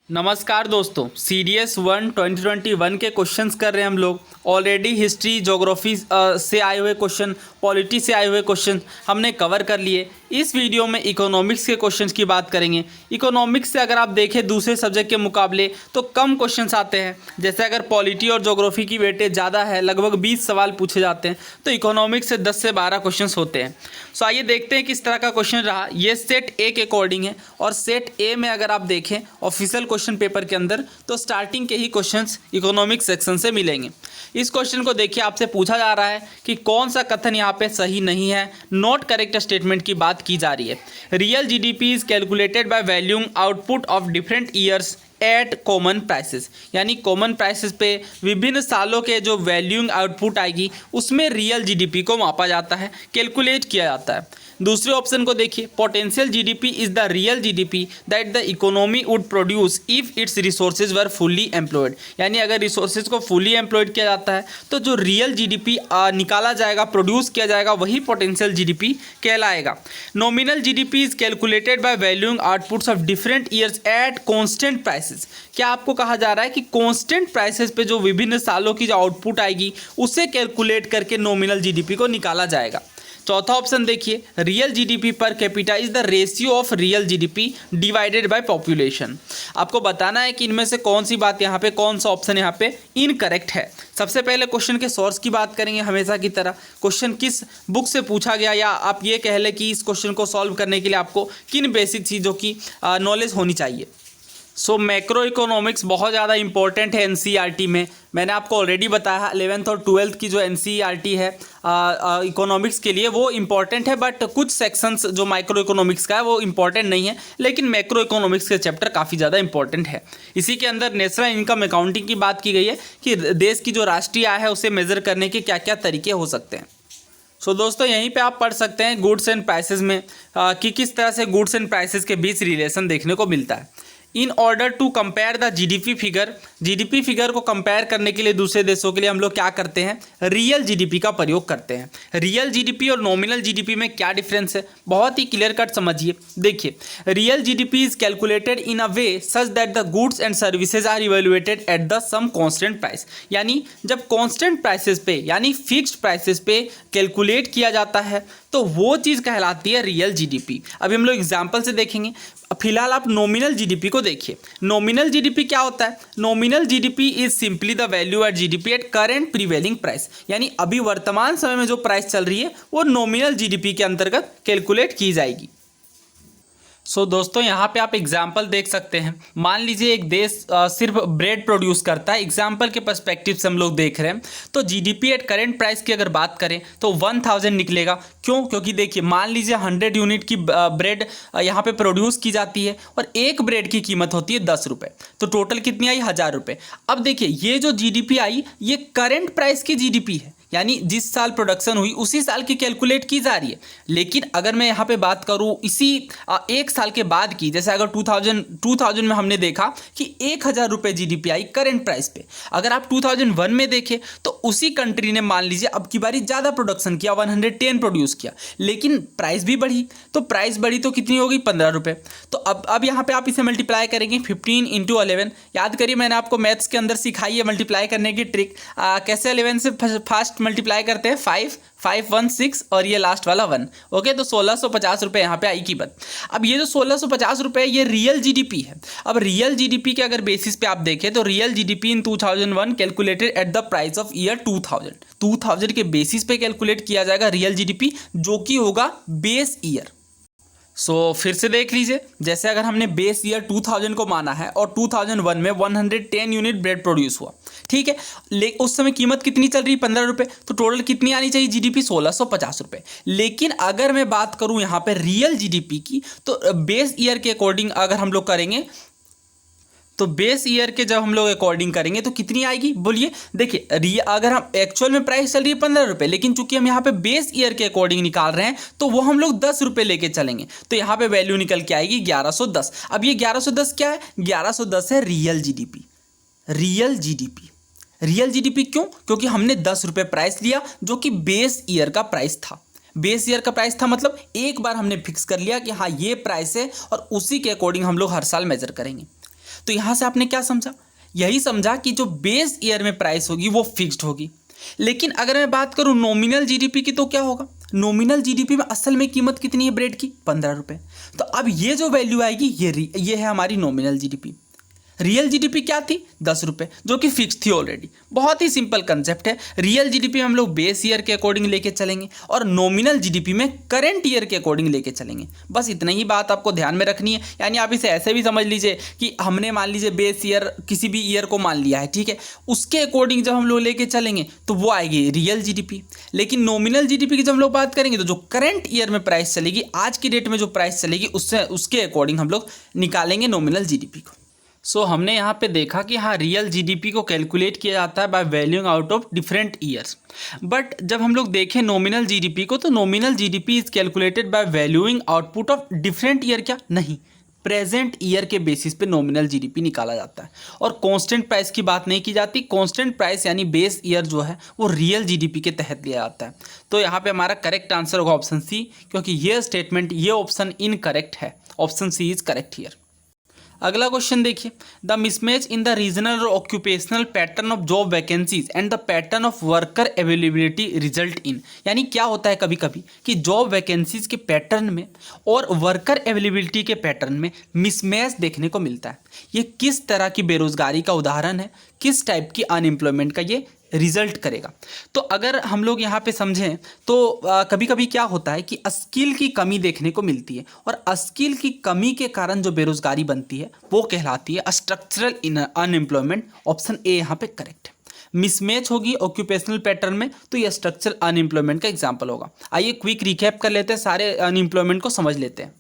नमस्कार दोस्तों, CDS 1 2021 के क्वेश्चंस कर रहे हैं हम लोग। ऑलरेडी हिस्ट्री, ज्योग्राफी से आए हुए क्वेश्चन, पॉलिटी से आए हुए क्वेश्चन हमने कवर कर लिए। इस वीडियो में इकोनॉमिक्स के क्वेश्चंस की बात करेंगे। इकोनॉमिक्स से अगर आप देखें दूसरे सब्जेक्ट के मुकाबले तो कम क्वेश्चंस आते हैं। जैसे अगर पॉलिटी और ज्योग्राफी की वेटेज ज़्यादा है, लगभग 20 सवाल पूछे जाते हैं, तो इकोनॉमिक्स से 10 से 12 क्वेश्चंस होते हैं। सो आइए देखते हैं किस तरह का क्वेश्चन रहा। ये सेट ए के अकॉर्डिंग है और सेट ए में अगर आप देखें ऑफिशियल क्वेश्चन पेपर के अंदर तो स्टार्टिंग के ही क्वेश्चंस इकोनॉमिक्स सेक्शन से मिलेंगे। इस क्वेश्चन को देखिए, आपसे पूछा जा रहा है कि कौन सा कथन यहाँ पे सही नहीं है, नॉट करेक्ट स्टेटमेंट की बात की जा रही है। Real GDP is calculated by valuing output of different years at common prices, यानी कॉमन प्राइसेस पे विभिन्न सालों के जो वैल्यूइंग आउटपुट आएगी उसमें रियल जीडीपी को मापा जाता है, कैलकुलेट किया जाता है। दूसरे ऑप्शन को देखिए, potential GDP is the real GDP that the economy would produce if it's resources were fully employed, यानी अगर रिसोर्सेज को फुल्ली एम्प्लॉयड किया जाता है तो जो रियल जीडीपी निकाला जाएगा, प्रोड्यूस किया जाएगा, वही पोटेंशियल जीडीपी कहलाएगा। Nominal GDP is calculated by valuing outputs of different years at constant prices. क्या आपको कहा जा रहा है कि कॉन्स्टेंट प्राइसेस पे जो विभिन्न सालों की जो आउटपुट आएगी उसे कैलकुलेट करके नॉमिनल जीडीपी को निकाला जाएगा। चौथा ऑप्शन देखिए, real GDP per capita is the ratio of real GDP divided by population. आपको बताना है कि इनमें से कौन सी बात यहाँ पे, कौन सा ऑप्शन यहाँ पे इनकरेक्ट है। सबसे पहले क्वेश्चन के सोर्स की बात करेंगे। हमेशा की तरह क्वेश्चन किस बुक से पूछा गया, या आप ये कह लें कि इस क्वेश्चन को सॉल्व करने के लिए आपको किन बेसिक चीज़ों की नॉलेज होनी चाहिए। सो मैक्रो इकोनॉमिक्स बहुत ज़्यादा इंपॉर्टेंट है एनसीईआरटी में। मैंने आपको ऑलरेडी बताया 11th और 12th की जो एनसीईआरटी है इकोनॉमिक्स के लिए वो इम्पॉर्टेंट है, बट कुछ सेक्शंस जो माइक्रो इकोनॉमिक्स का है वो इम्पॉर्टेंट नहीं है, लेकिन मैक्रो इकोनॉमिक्स के चैप्टर काफ़ी ज़्यादा इंपॉर्टेंट है। इसी के अंदर नेशनल इनकम अकाउंटिंग की बात की गई है कि देश की जो राष्ट्रीय आय है उसे मेज़र करने के क्या क्या तरीके हो सकते हैं। सो दोस्तों, यहीं पे आप पढ़ सकते हैं गुड्स एंड प्राइसेस में कि किस तरह से गुड्स एंड प्राइसेस के बीच रिलेशन देखने को मिलता है। In order to compare the GDP figure को कंपेयर करने के लिए दूसरे देशों के लिए हम लोग क्या करते हैं, रियल जीडीपी का प्रयोग करते हैं। रियल जीडीपी और नॉमिनल जीडीपी में क्या डिफरेंस है, बहुत ही क्लियर कट समझिए। देखिए, real GDP is calculated in a way such that the goods and services are evaluated at the some constant price, यानी जब कांस्टेंट प्राइसेस पे यानी फिक्स्ड प्राइसेस पे कैलकुलेट किया जाता है तो वो चीज़ कहलाती है रियल जीडीपी। अभी हम लोग एग्जाम्पल से देखेंगे। फिलहाल आप नॉमिनल जीडीपी को देखिए। नॉमिनल जीडीपी क्या होता है? Nominal GDP is simply the value at GDP at current prevailing price, यानी अभी वर्तमान समय में जो प्राइस चल रही है वो नॉमिनल जीडीपी के अंतर्गत कैलकुलेट की जाएगी। सो दोस्तों, यहाँ पे आप एग्जाम्पल देख सकते हैं। मान लीजिए एक देश सिर्फ ब्रेड प्रोड्यूस करता है। एग्जाम्पल के पर्सपेक्टिव से हम लोग देख रहे हैं तो जीडीपी एट करेंट प्राइस की अगर बात करें तो 1000 निकलेगा। क्यों? क्योंकि देखिए, मान लीजिए 100 यूनिट की ब्रेड यहाँ पे प्रोड्यूस की जाती है और एक ब्रेड की कीमत होती है 10 रुपये, तो टोटल कितनी आई? 1000 रुपये। अब देखिए, ये जो जीडीपी आई ये करेंट प्राइस की जीडीपी है, यानी जिस साल प्रोडक्शन हुई उसी साल की कैलकुलेट की जा रही है। लेकिन अगर मैं यहाँ पे बात करूँ इसी एक साल के बाद की, जैसे अगर 2000 में हमने देखा कि 1000 रुपये जीडीपी आई करेंट प्राइस पे। अगर आप 2001 में देखें तो उसी कंट्री ने मान लीजिए अब की बारी ज़्यादा प्रोडक्शन किया, 110 प्रोड्यूस किया, लेकिन प्राइस भी बढ़ी। तो प्राइस बढ़ी तो कितनी होगी? 15 रुपये। तो अब यहाँ पे आप इसे मल्टीप्लाई करेंगे 15 × 11। याद करिए, मैंने आपको मैथ्स के अंदर सिखाई है मल्टीप्लाई करने की ट्रिक। कैसे 11 से फास्ट मल्टीप्लाई करते हैं? 5 5 1 6 और ये लास्ट वाला 1। ओके, तो 1650 रुपये यहाँ पे आई कीमत। अब ये जो 1650 रुपये ये रियल जीडीपी है। अब रियल जीडीपी के अगर बेसिस पे आप देखें तो real GDP in 2001 calculated at the price of year 2000 के बेसिस पे कैलकुलेट किया जाएगा रियल जीडीपी, जो कि होगा बेस ईयर। सो फिर से देख लीजिए, जैसे अगर हमने बेस ईयर 2000 को माना है और 2001 में 110 यूनिट ब्रेड प्रोड्यूस हुआ, ठीक है, उस समय कीमत कितनी चल रही? 15 रुपये। तो टोटल कितनी आनी चाहिए जीडीपी? 1650 रुपये। लेकिन अगर मैं बात करूं यहाँ पे रियल जीडीपी की तो बेस ईयर के अकॉर्डिंग अगर हम लोग करेंगे तो बेस ईयर के जब हम लोग अकॉर्डिंग करेंगे तो कितनी आएगी? बोलिए। देखिए, अगर हम एक्चुअल में प्राइस चल रही है 15 रुपये, लेकिन चूंकि हम यहाँ पे बेस ईयर के अकॉर्डिंग निकाल रहे हैं तो वो हम लोग 10 रुपये लेके चलेंगे, तो यहाँ पे वैल्यू निकल के आएगी 1110। अब ये 1110 क्या है? 1110 है रियल जीडीपी। रियल जीडीपी क्यों? क्योंकि हमने 10 रुपये प्राइस लिया जो कि बेस ईयर का प्राइस था। बेस ईयर का प्राइस था मतलब एक बार हमने फिक्स कर लिया कि हाँ ये प्राइस है और उसी के अकॉर्डिंग हम लोग हर साल मेजर करेंगे। तो यहाँ से आपने क्या समझा, यही समझा कि जो बेस ईयर में प्राइस होगी वो फिक्स्ड होगी। लेकिन अगर मैं बात करूँ नॉमिनल जीडीपी की तो क्या होगा, नॉमिनल जीडीपी में असल में कीमत कितनी है ब्रेड की, 15 रुपये। तो अब ये जो वैल्यू आएगी ये है हमारी नॉमिनल जीडीपी। रियल जीडीपी क्या थी, 10 रुपये, जो कि फिक्स थी ऑलरेडी। बहुत ही सिंपल कंसेप्ट है। रियल जीडीपी में हम लोग बेस ईयर के अकॉर्डिंग लेके चलेंगे और नॉमिनल जीडीपी में करंट ईयर के अकॉर्डिंग लेके चलेंगे। बस इतना ही बात आपको ध्यान में रखनी है। यानी आप इसे ऐसे भी समझ लीजिए कि हमने मान लीजिए बेस ईयर किसी भी ईयर को मान लिया है, ठीक है, उसके अकॉर्डिंग जब हम लोग लेके चलेंगे तो वो आएगी रियल जीडीपी। लेकिन नॉमिनल जीडीपी की जब हम लोग बात करेंगे तो जो करंट ईयर में प्राइस चलेगी, आज की डेट में जो प्राइस चलेगी, उसके अकॉर्डिंग हम लोग निकालेंगे नॉमिनल जीडीपी को। हमने यहाँ पे देखा कि हाँ, रियल जीडीपी को कैलकुलेट किया जाता है by valuing out of different years. But जब हम लोग देखें नॉमिनल जीडीपी को, तो nominal GDP is calculated by valuing output of different year. क्या नहीं, प्रेजेंट ईयर के बेसिस पे नॉमिनल जीडीपी निकाला जाता है और कांस्टेंट प्राइस की बात नहीं की जाती। कांस्टेंट प्राइस यानी बेस ईयर जो है वो रियल जीडीपी के तहत लिया जाता है। तो यहाँ पे हमारा करेक्ट आंसर होगा ऑप्शन सी, क्योंकि ये स्टेटमेंट, ये ऑप्शन इनकरेक्ट है। Option C is correct here. अगला क्वेश्चन देखिए, the mismatch in the regional और occupational pattern of job vacancies and the pattern of worker availability result in. यानी क्या होता है कभी कभी कि जॉब वैकेंसीज के पैटर्न में और वर्कर अवेलेबिलिटी के पैटर्न में मिसमैच देखने को मिलता है। ये किस तरह की बेरोजगारी का उदाहरण है, किस टाइप की अनएम्प्लॉयमेंट का ये रिजल्ट करेगा। तो अगर हम लोग यहाँ पे समझें तो कभी कभी क्या होता है कि स्किल की कमी देखने को मिलती है और स्किल की कमी के कारण जो बेरोजगारी बनती है वो कहलाती है स्ट्रक्चरल अनएम्प्लॉयमेंट। ऑप्शन ए यहाँ पे करेक्ट है। मिसमैच होगी ऑक्यूपेशनल पैटर्न में तो ये स्ट्रक्चरल अनएम्प्लॉयमेंट का एग्जाम्पल होगा। आइए क्विक रिकैप कर लेते हैं, सारे अनएम्प्लॉयमेंट को समझ लेते हैं।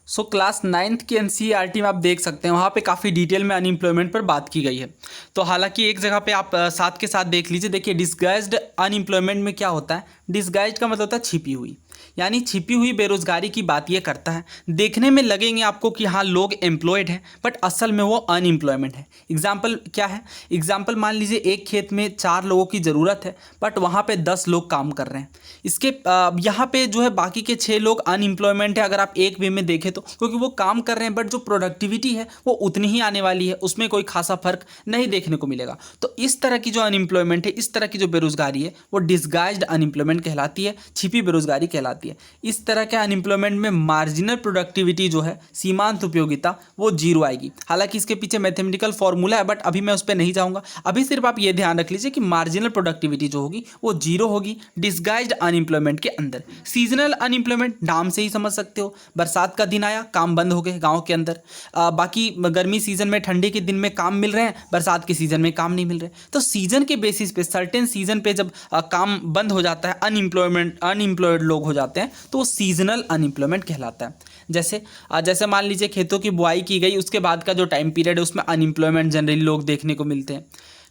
क्लास 9th की एनसीईआरटी में आप देख सकते हैं, वहाँ पे काफ़ी डिटेल में अनएम्प्लॉयमेंट पर बात की गई है। तो हालांकि एक जगह पे आप साथ के साथ देख लीजिए। देखिए डिस्गाइज्ड अनएम्प्लॉयमेंट में क्या होता है, डिस्गाइज्ड का मतलब होता है छिपी हुई, यानी छिपी हुई बेरोजगारी की बात ये करता है। देखने में लगेंगे आपको कि हाँ लोग एम्प्लॉयड हैं, बट असल में वो अनएम्प्लॉयमेंट है। एग्जाम्पल क्या है, एग्जाम्पल मान लीजिए एक खेत में 4 लोगों की ज़रूरत है, बट वहाँ पे 10 लोग काम कर रहे हैं। इसके यहाँ पे जो है बाकी के 6 लोग अनएम्प्लॉयमेंट है अगर आप एक वे में देखें तो, क्योंकि वो काम कर रहे हैं बट जो प्रोडक्टिविटी है वो उतनी ही आने वाली है, उसमें कोई खासा फर्क नहीं देखने को मिलेगा। तो इस तरह की जो अनएम्प्लॉयमेंट है, इस तरह की जो बेरोजगारी है वो डिस्गाइज्ड अनएम्प्लॉयमेंट कहलाती है, छिपी बेरोजगारी कहलाती है। इस तरह के अनएम्प्लॉयमेंट में मार्जिनल प्रोडक्टिविटी जो है, सीमांत उपयोगिता, वो 0 आएगी। हालांकि इसके पीछे मैथमेटिकल फॉर्मूला है, बट अभी मैं उस पर नहीं जाऊँगा। अभी सिर्फ आप ये ध्यान रख लीजिए कि मार्जिनल प्रोडक्टिविटी जो होगी वो 0 होगी डिस्गाइज्ड अनएम्प्लॉयमेंट के अंदर। सीजनल अनएम्प्लॉयमेंट नाम से ही समझ सकते हो, बरसात का दिन आया काम बंद हो गए गाँव के अंदर। बाकी गर्मी सीजन में ठंडी के दिन में काम मिल रहे हैं, बरसात के सीजन में काम नहीं मिल रहे। तो सीजन के बेसिस पे, सर्टेन सीजन पे जब काम बंद हो जाता है, अनएम्प्लॉयड लोग हो जाते हैं, तो वो सीजनल अनएम्प्लॉयमेंट कहलाता है। जैसे मान लीजिए खेतों की बुआई की गई, उसके बाद का जो टाइम पीरियड है उसमें अनएम्प्लॉयमेंट जनरली लोग देखने को मिलते हैं,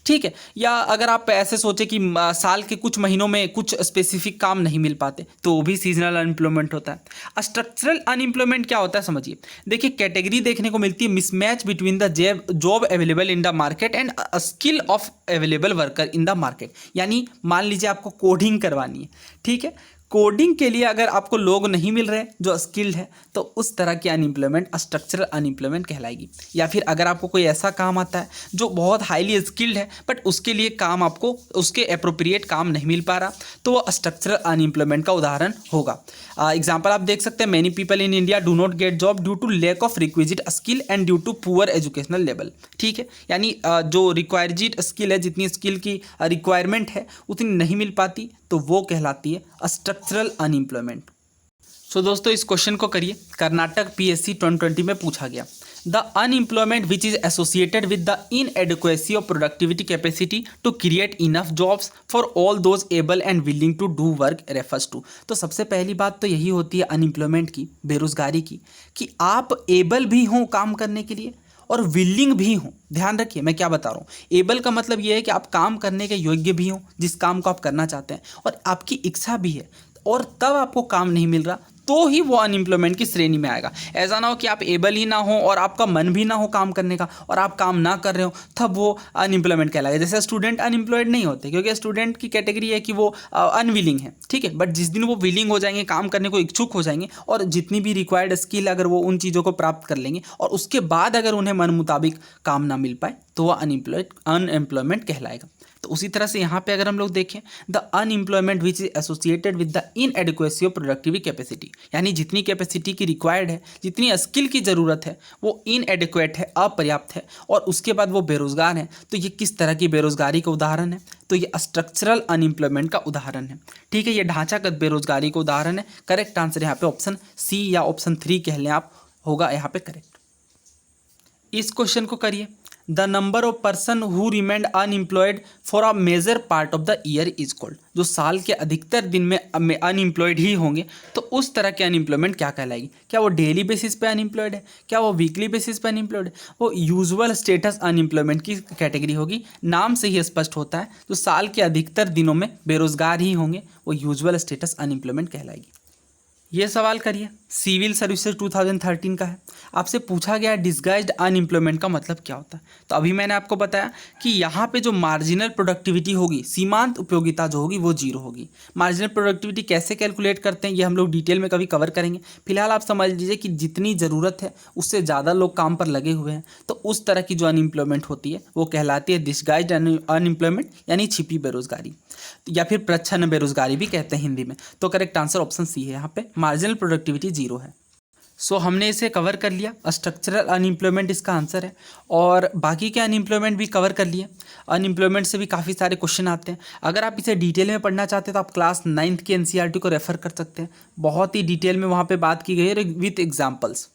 ठीक है। या अगर आप ऐसे सोचे कि साल के कुछ महीनों में कुछ स्पेसिफिक काम नहीं मिल पाते तो वो भी सीजनल अनएम्प्लॉयमेंट होता है। स्ट्रक्चरल अनएम्प्लॉयमेंट क्या होता है समझिए। देखिए कैटेगरी देखने को मिलती है mismatch between the job available in the market and skill of available worker in the market. यानी मान लीजिए आपको कोडिंग करवानी है, ठीक है, कोडिंग के लिए अगर आपको लोग नहीं मिल रहे जो स्किल्ड है तो उस तरह की अनएम्प्लॉयमेंट स्ट्रक्चरल अनएम्प्लॉयमेंट कहलाएगी। या फिर अगर आपको कोई ऐसा काम आता है जो बहुत हाईली स्किल्ड है बट उसके लिए काम आपको उसके अप्रोप्रिएट काम नहीं मिल पा रहा तो वो स्ट्रक्चरल अनएम्प्लॉयमेंट का उदाहरण होगा। एग्जाम्पल आप देख सकते हैं, many people in India do not get job due to lack of requisite skill and due to poor educational level, ठीक है। यानी जो रिक्वायर्ड स्किल है, जितनी स्किल की रिक्वायरमेंट है उतनी नहीं मिल पाती तो वो कहलाती है स्ट्रक्चरल अनएम्प्लॉयमेंट। दोस्तों इस क्वेश्चन को करिए, कर्नाटक पीएससी 2020 में पूछा गया। The unemployment which is associated with the inadequacy of productivity capacity to create enough jobs for all those able and willing to do work refers to. तो सबसे पहली बात तो यही होती है अनएम्प्लॉयमेंट की, बेरोजगारी की, कि आप एबल भी हों काम करने के लिए और विलिंग भी हों। ध्यान रखिए मैं क्या बता रहा हूँ। एबल का मतलब ये है कि आप काम करने के योग्य भी हों, जिस काम को आप करना चाहते हैं, और आपकी इच्छा भी है और तब आपको काम नहीं मिल रहा तो ही वो अनएम्प्लॉयमेंट की श्रेणी में आएगा। ऐसा ना हो कि आप एबल ही ना हो और आपका मन भी ना हो काम करने का और आप काम ना कर रहे हो, तब वो अनएम्प्लॉयमेंट कहलाएगा। जैसे स्टूडेंट अनएम्प्लॉयड नहीं होते, क्योंकि स्टूडेंट की कैटेगरी है कि वो अनविलिंग है, ठीक है। बट जिस दिन वो विलिंग हो जाएंगे, काम करने को इच्छुक हो जाएंगे और जितनी भी रिक्वायर्ड स्किल अगर वो उन चीज़ों को प्राप्त कर लेंगे और उसके बाद अगर उन्हें मन मुताबिक काम ना मिल पाए, तो वह अनएम्प्लॉयमेंट कहलाएगा। तो उसी तरह से यहाँ पे अगर हम लोग देखें, the unemployment which is associated with the inadequacy of productive capacity, यानी जितनी कैपेसिटी की रिक्वायर्ड है, जितनी स्किल की ज़रूरत है, वो इनएडिक्वेट है, अपर्याप्त है, और उसके बाद वो बेरोजगार है। तो ये किस तरह की बेरोजगारी का उदाहरण है? तो ये स्ट्रक्चरल अनएम्प्लॉयमेंट का उदाहरण है, ठीक है। ये ढांचागत बेरोजगारी का उदाहरण है। करेक्ट आंसर यहाँ पे ऑप्शन सी या ऑप्शन 3 कह लें आप, होगा यहाँ पे करेक्ट। इस क्वेश्चन को करिए, the number of person who remained unemployed for a major part of the year is called. जो साल के अधिकतर दिन में अनएम्प्लॉयड ही होंगे, तो उस तरह के अनएम्प्लॉयमेंट क्या कहलाएगी? क्या वो डेली बेसिस पे अनएम्प्लॉयड है? क्या वो वीकली बेसिस पे अनएम्प्लॉयड है? वो यूजुअल स्टेटस अनएम्प्लॉयमेंट की कैटेगरी होगी। नाम से ही स्पष्ट होता है, जो साल के अधिकतर दिनों में बेरोजगार ही होंगे, वो यूजुअल स्टेटस अनएम्प्लॉयमेंट कहलाएगी। ये सवाल करिए, सिविल सर्विसेज 2013 का है। आपसे पूछा गया डिस्गाइज्ड अनएम्प्लॉयमेंट का मतलब क्या होता है। तो अभी मैंने आपको बताया कि यहाँ पे जो मार्जिनल प्रोडक्टिविटी होगी, सीमांत उपयोगिता जो होगी, वो 0 होगी। मार्जिनल प्रोडक्टिविटी कैसे कैलकुलेट करते हैं, ये हम लोग डिटेल में कभी कवर करेंगे। फिलहाल आप समझ लीजिए कि जितनी ज़रूरत है उससे ज़्यादा लोग काम पर लगे हुए हैं, तो उस तरह की जो अनएम्प्लॉयमेंट होती है वो कहलाती है डिस्गाइज्ड अनएम्प्लॉयमेंट, यानी छिपी बेरोजगारी, या फिर प्रच्छन्न बेरोजगारी भी कहते हैं हिंदी में। तो करेक्ट आंसर ऑप्शन सी है, यहाँ पे मार्जिनल प्रोडक्टिविटी 0 है। सो हमने इसे कवर कर लिया, स्ट्रक्चरल अनएम्प्लॉयमेंट इसका आंसर है, और बाकी के अनएम्प्लॉयमेंट भी कवर कर लिए। अनएम्प्लॉयमेंट से भी काफ़ी सारे क्वेश्चन आते हैं। अगर आप इसे डिटेल में पढ़ना चाहते हैं तो आप क्लास 9th की एनसीईआरटी को रेफर कर सकते हैं। बहुत ही डिटेल में वहाँ पे बात की गई है विथ एग्जाम्पल्स।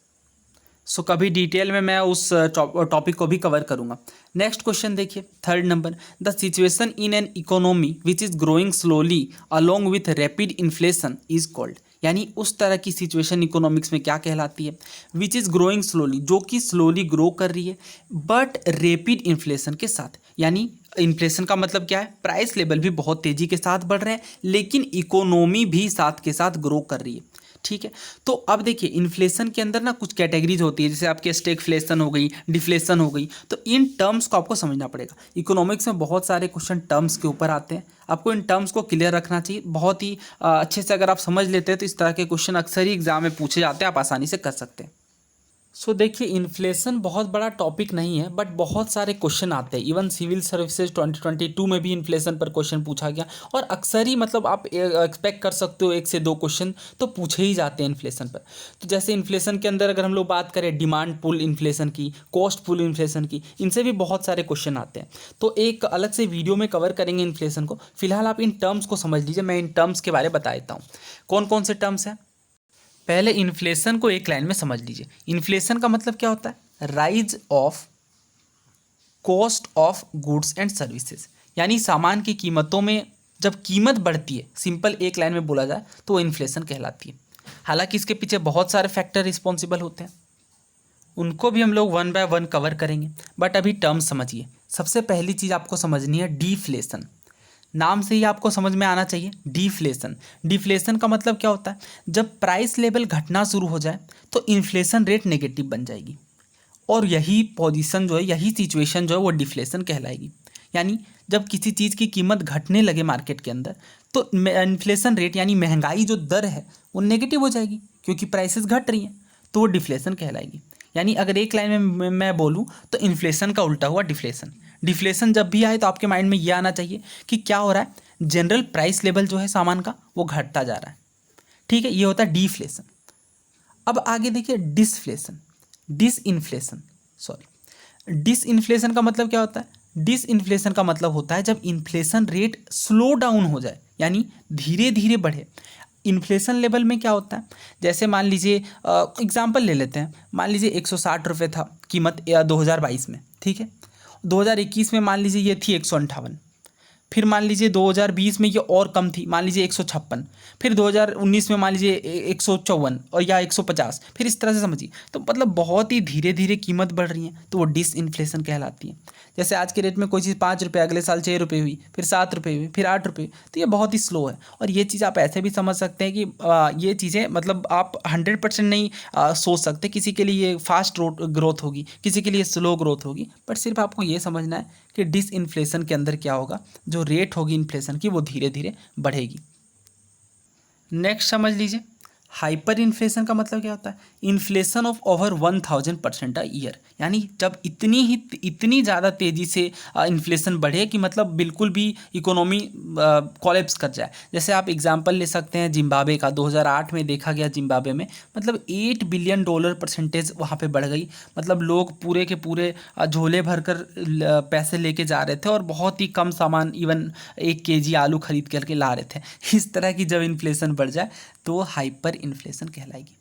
सो कभी डिटेल में मैं उस टॉपिक को भी कवर करूंगा। नेक्स्ट क्वेश्चन देखिए, 3rd number, the situation in an economy which is growing slowly along with rapid inflation is called. यानी उस तरह की सिचुएशन इकोनॉमिक्स में क्या कहलाती है? विच इज़ ग्रोइंग स्लोली, जो कि स्लोली ग्रो कर रही है बट रैपिड इन्फ्लेशन के साथ। यानी इन्फ्लेशन का मतलब क्या है? प्राइस लेवल भी बहुत तेज़ी के साथ बढ़ रहे हैं, लेकिन इकोनॉमी भी साथ के साथ ग्रो कर रही है, ठीक है। तो अब देखिए, इन्फ्लेशन के अंदर ना कुछ कैटेगरीज होती है, जैसे आपके स्टैगफ्लेशन हो गई, डिफ्लेशन हो गई। तो इन टर्म्स को आपको समझना पड़ेगा। इकोनॉमिक्स में बहुत सारे क्वेश्चन टर्म्स के ऊपर आते हैं, आपको इन टर्म्स को क्लियर रखना चाहिए। बहुत ही अच्छे से अगर आप समझ लेते हैं तो इस तरह के क्वेश्चन अक्सर ही एग्जाम में पूछे जाते हैं, आप आसानी से कर सकते हैं। सो देखिए, इन्फ्लेशन बहुत बड़ा टॉपिक नहीं है, बट बहुत सारे क्वेश्चन आते हैं। इवन सिविल सर्विसेज 2022 में भी इन्फ्लेशन पर क्वेश्चन पूछा गया, और अक्सर ही मतलब आप एक्सपेक्ट कर सकते हो 1 से 2 क्वेश्चन तो पूछे ही जाते हैं इन्फ्लेशन पर। तो जैसे इन्फ्लेशन के अंदर अगर हम लोग बात करें डिमांड पुल इन्फ्लेशन की, कॉस्ट पुल इन्फ्लेशन की, इनसे भी बहुत सारे क्वेश्चन आते हैं। तो एक अलग से वीडियो में कवर करेंगे इन्फ्लेशन को। फिलहाल आप इन टर्म्स को समझ लीजिए, मैं इन टर्म्स के बारे में बता देता हूँ। कौन कौन से टर्म्स हैं? पहले इन्फ्लेशन को एक लाइन में समझ लीजिए। इन्फ्लेशन का मतलब क्या होता है? Rise of cost of goods and services, यानी सामान की कीमतों में जब कीमत बढ़ती है, सिंपल एक लाइन में बोला जाए तो वो इन्फ्लेशन कहलाती है। हालांकि इसके पीछे बहुत सारे फैक्टर रिस्पॉन्सिबल होते हैं, उनको भी हम लोग 1 बाय 1 कवर करेंगे, बट अभी टर्म्स समझिए। सबसे पहली चीज़ आपको समझनी है डिफ्लेशन। नाम से ही आपको समझ में आना चाहिए, डिफ्लेशन। डिफ्लेशन का मतलब क्या होता है? जब प्राइस लेवल घटना शुरू हो जाए तो इन्फ्लेशन रेट नेगेटिव बन जाएगी, और यही पोजीशन जो है, यही सिचुएशन जो है, वो डिफ्लेशन कहलाएगी। यानी जब किसी चीज़ की कीमत घटने लगे मार्केट के अंदर, तो इन्फ्लेशन रेट यानी महंगाई जो दर है वो नेगेटिव हो जाएगी, क्योंकि प्राइसेस घट रही हैं, तो वो डिफ्लेशन कहलाएगी। यानी अगर एक लाइन में मैं बोलूँ तो इन्फ्लेशन का उल्टा हुआ डिफ्लेशन। डिफ्लेशन जब भी आए तो आपके माइंड में ये आना चाहिए कि क्या हो रहा है, जनरल प्राइस लेवल जो है सामान का वो घटता जा रहा है, ठीक है। ये होता है डिफ्लेशन। अब आगे देखिए डिसफ्लेशन, डिसइन्फ्लेशन, सॉरी। डिसइन्फ्लेशन का मतलब क्या होता है? डिसइन्फ्लेशन का मतलब होता है जब इन्फ्लेशन रेट स्लो डाउन हो जाए, यानी धीरे धीरे बढ़े। इन्फ्लेशन लेवल में क्या होता है? जैसे मान लीजिए एग्जांपल ले लेते हैं, मान लीजिए 160 रुपये था कीमत 2022 में, ठीक है। 2021 में मान लीजिए ये थी 158, फिर मान लीजिए 2020 में ये और कम थी, मान लीजिए 156, फिर 2019 में मान लीजिए 154 और या 150, फिर इस तरह से समझिए। तो मतलब बहुत ही धीरे धीरे कीमत बढ़ रही है, तो वो डिसइन्फ्लेशन कहलाती है। जैसे आज के रेट में कोई चीज़ 5 रुपये, अगले साल 6 रुपये हुई, फिर 7 रुपये हुई, फिर 8 रुपये, तो ये बहुत ही स्लो है। और ये चीज़ आप ऐसे भी समझ सकते हैं कि ये चीज़ें मतलब आप 100% नहीं सोच सकते, किसी के लिए ये फास्ट ग्रोथ होगी, किसी के लिए स्लो ग्रोथ होगी, बट सिर्फ आपको ये समझना है कि डिसइन्फ्लेशन के अंदर क्या होगा, जो रेट होगी इन्फ्लेशन की वो धीरे धीरे बढ़ेगी। नेक्स्ट समझ लीजिए, हाइपर इन्फ्लेशन का मतलब क्या होता है? Inflation of over 1000% a year, यानी जब इतनी ज़्यादा तेज़ी से इन्फ्लेशन बढ़े कि मतलब बिल्कुल भी इकोनॉमी कोलैप्स कर जाए। जैसे आप एग्जांपल ले सकते हैं जिम्बाब्वे का, 2008 में देखा गया जिम्बाब्वे में मतलब $8 बिलियन परसेंटेज वहाँ पे बढ़ गई। मतलब लोग पूरे के पूरे झोले भरकर पैसे लेके जा रहे थे और बहुत ही कम सामान, इवन 1 केजी आलू खरीद करके ला रहे थे। इस तरह की जब इन्फ्लेशन बढ़ जाए तो हाइपर इन्फ्लेशन कहलाएगी।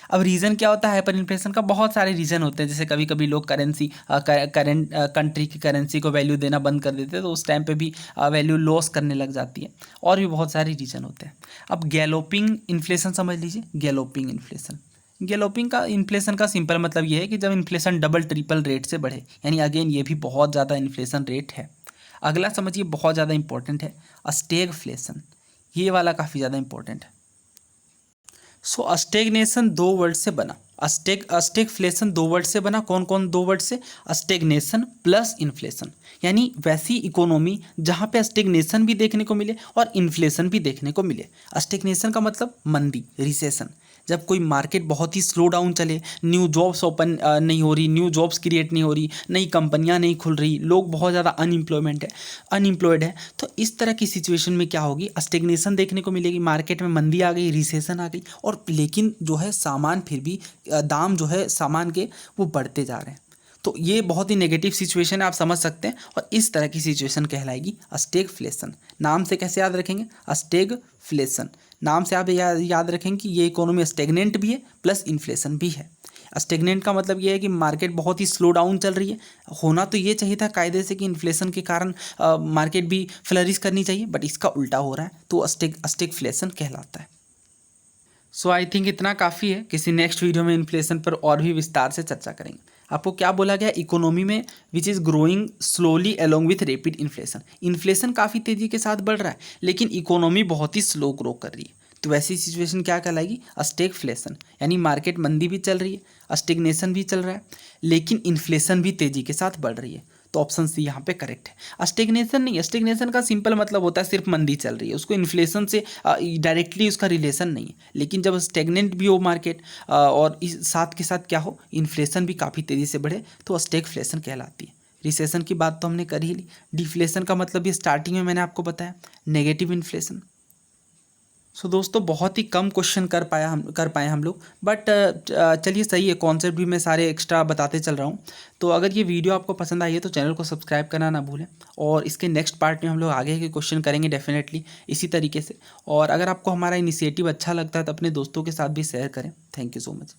अब रीज़न क्या होता है हाइपर इन्फ्लेशन का? बहुत सारे रीज़न होते हैं। जैसे कभी कभी लोग करेंसी करेंट कंट्री की करेंसी को वैल्यू देना बंद कर देते हैं, तो उस टाइम पे भी वैल्यू लॉस करने लग जाती है। और भी बहुत सारे रीज़न होते हैं। अब गैलोपिंग इन्फ्लेशन समझ लीजिए। गैलोपिंग इन्फ्लेशन, गैलोपिंग का इन्फ्लेशन का सिंपल मतलब ये है कि जब इन्फ्लेशन डबल ट्रिपल रेट से बढ़े, यानी अगेन ये भी बहुत ज़्यादा इन्फ्लेशन रेट है। अगला समझिए बहुत ज़्यादा इंपॉर्टेंट है, स्टैगफ्लेशन। ये वाला काफ़ी ज़्यादा इंपॉर्टेंट है। सो स्टेगनेशन 2 वर्ड से बना, स्टेगफ्लेशन 2 वर्ड से बना। कौन कौन 2 वर्ड से? स्टेगनेशन प्लस इन्फ्लेशन, यानी वैसी इकोनॉमी जहाँ पे स्टेगनेशन भी देखने को मिले और इन्फ्लेशन भी देखने को मिले। स्टेगनेशन का मतलब मंदी, रिसेशन, जब कोई मार्केट बहुत ही स्लो डाउन चले, न्यू जॉब्स ओपन नहीं हो रही, न्यू जॉब्स क्रिएट नहीं हो रही, नई कंपनियां नहीं खुल रही, लोग बहुत ज़्यादा अनएम्प्लॉयड है, तो इस तरह की सिचुएशन में क्या होगी? स्टेगनेशन देखने को मिलेगी, मार्केट में मंदी आ गई, रिसेशन आ गई, और लेकिन जो है सामान फिर भी दाम जो है सामान के वो बढ़ते जा रहे हैं। तो ये बहुत ही नेगेटिव सिचुएशन है, आप समझ सकते हैं। और इस तरह की सिचुएशन कहलाएगी स्टैगफ्लेशन। नाम से कैसे याद रखेंगे? स्टैगफ्लेशन नाम से आप याद रखेंगे कि ये इकोनॉमी स्टेगनेंट भी है प्लस इन्फ्लेशन भी है। स्टेगनेंट का मतलब ये है कि मार्केट बहुत ही स्लो डाउन चल रही है। होना तो ये चाहिए था कायदे से कि इन्फ्लेशन के कारण मार्केट भी फ्लरिश करनी चाहिए, बट इसका उल्टा हो रहा है, तो स्टैगफ्लेशन कहलाता है। सो आई थिंक इतना काफ़ी है। किसी नेक्स्ट वीडियो में इन्फ्लेशन पर और भी विस्तार से चर्चा करेंगे। आपको क्या बोला गया? इकोनॉमी में which is growing slowly along with rapid inflation. Inflation काफ़ी तेज़ी के साथ बढ़ रहा है, लेकिन इकोनॉमी बहुत ही स्लो ग्रो कर रही है। तो वैसी सिचुएशन क्या कहलाएगी? स्टैगफ्लेशन, यानी मार्केट मंदी भी चल रही है, स्टेगनेशन भी चल रहा है, लेकिन इन्फ्लेशन भी तेज़ी के साथ बढ़ रही है। तो ऑप्शन सी यहाँ पे करेक्ट है। स्टेगनेशन नहीं, स्टेगनेशन का सिंपल मतलब होता है सिर्फ मंदी चल रही है, उसको इन्फ्लेशन से डायरेक्टली उसका रिलेशन नहीं है। लेकिन जब स्टेगनेंट भी हो मार्केट और इस साथ के साथ क्या हो, इन्फ्लेशन भी काफ़ी तेज़ी से बढ़े, तो स्टैगफ्लेशन कहलाती है। रिसेशन की बात तो हमने कर ही ली। डिफ्लेशन का मतलब ये स्टार्टिंग में मैंने आपको बताया, नेगेटिव इन्फ्लेशन। सो दोस्तों बहुत ही कम क्वेश्चन कर पाए हम लोग, बट चलिए सही है, कॉन्सेप्ट भी मैं सारे एक्स्ट्रा बताते चल रहा हूँ। तो अगर ये वीडियो आपको पसंद आई है तो चैनल को सब्सक्राइब करना ना भूलें, और इसके नेक्स्ट पार्ट में हम लोग आगे के क्वेश्चन करेंगे डेफिनेटली इसी तरीके से। और अगर आपको हमारा इनिशिएटिव अच्छा लगता है तो अपने दोस्तों के साथ भी शेयर करें। Thank you so much.